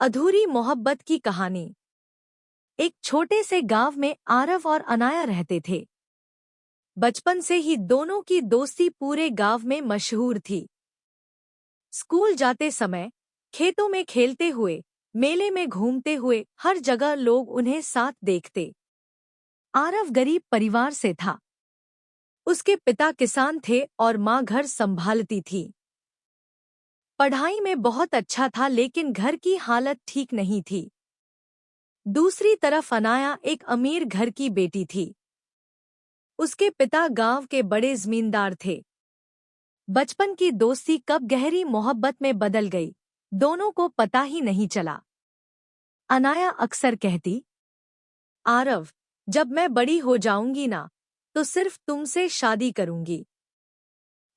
अधूरी मोहब्बत की कहानी। एक छोटे से गांव में आरव और अनाया रहते थे। बचपन से ही दोनों की दोस्ती पूरे गांव में मशहूर थी। स्कूल जाते समय, खेतों में खेलते हुए, मेले में घूमते हुए हर जगह लोग उन्हें साथ देखते। आरव गरीब परिवार से था। उसके पिता किसान थे और माँ घर संभालती थी। पढ़ाई में बहुत अच्छा था, लेकिन घर की हालत ठीक नहीं थी। दूसरी तरफ अनाया एक अमीर घर की बेटी थी। उसके पिता गांव के बड़े जमींदार थे। बचपन की दोस्ती कब गहरी मोहब्बत में बदल गई, दोनों को पता ही नहीं चला। अनाया अक्सर कहती, आरव, जब मैं बड़ी हो जाऊंगी ना, तो सिर्फ तुमसे शादी करूंगी।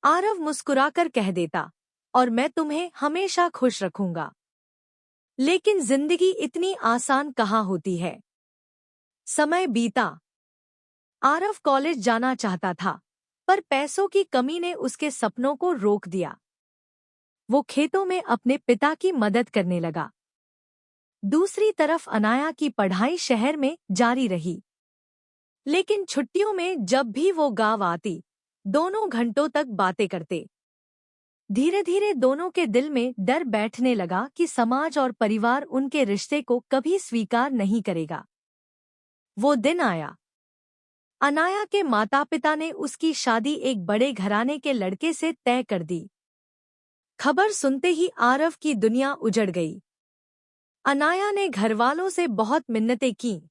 आरव मुस्कुराकर कह देता, और मैं तुम्हें हमेशा खुश रखूंगा। लेकिन जिंदगी इतनी आसान कहाँ होती है। समय बीता। आरव कॉलेज जाना चाहता था, पर पैसों की कमी ने उसके सपनों को रोक दिया। वो खेतों में अपने पिता की मदद करने लगा। दूसरी तरफ अनाया की पढ़ाई शहर में जारी रही। लेकिन छुट्टियों में जब भी वो गांव आती, दोनों घंटों तक बातें करते। धीरे धीरे दोनों के दिल में डर बैठने लगा कि समाज और परिवार उनके रिश्ते को कभी स्वीकार नहीं करेगा। वो दिन आया। अनाया के माता पिता ने उसकी शादी एक बड़े घराने के लड़के से तय कर दी। खबर सुनते ही आरव की दुनिया उजड़ गई। अनाया ने घरवालों से बहुत मिन्नतें की,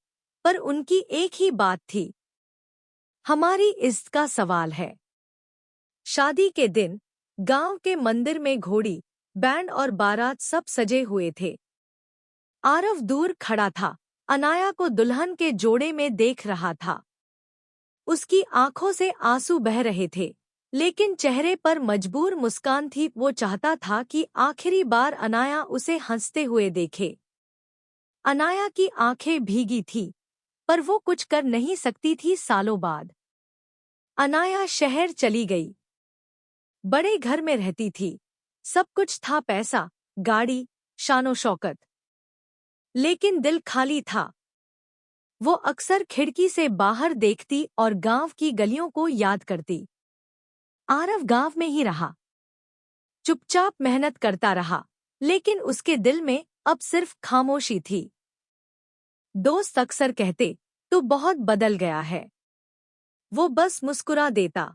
पर उनकी एक ही बात थी, हमारी इज्जत का सवाल है। शादी के दिन गांव के मंदिर में घोड़ी, बैंड और बारात सब सजे हुए थे। आरव दूर खड़ा था, अनाया को दुल्हन के जोड़े में देख रहा था। उसकी आंखों से आंसू बह रहे थे, लेकिन चेहरे पर मजबूर मुस्कान थी। वो चाहता था कि आखिरी बार अनाया उसे हंसते हुए देखे। अनाया की आंखें भीगी थीं, पर वो कुछ कर नहीं सकती थी। सालों बाद अनाया शहर चली गई। बड़े घर में रहती थी, सब कुछ था, पैसा, गाड़ी, शानो शौकत। लेकिन दिल खाली था। वो अक्सर खिड़की से बाहर देखती और गांव की गलियों को याद करती। आरव गांव में ही रहा, चुपचाप मेहनत करता रहा, लेकिन उसके दिल में अब सिर्फ खामोशी थी। दोस्त अक्सर कहते, तू बहुत बदल गया है। वो बस मुस्कुरा देता,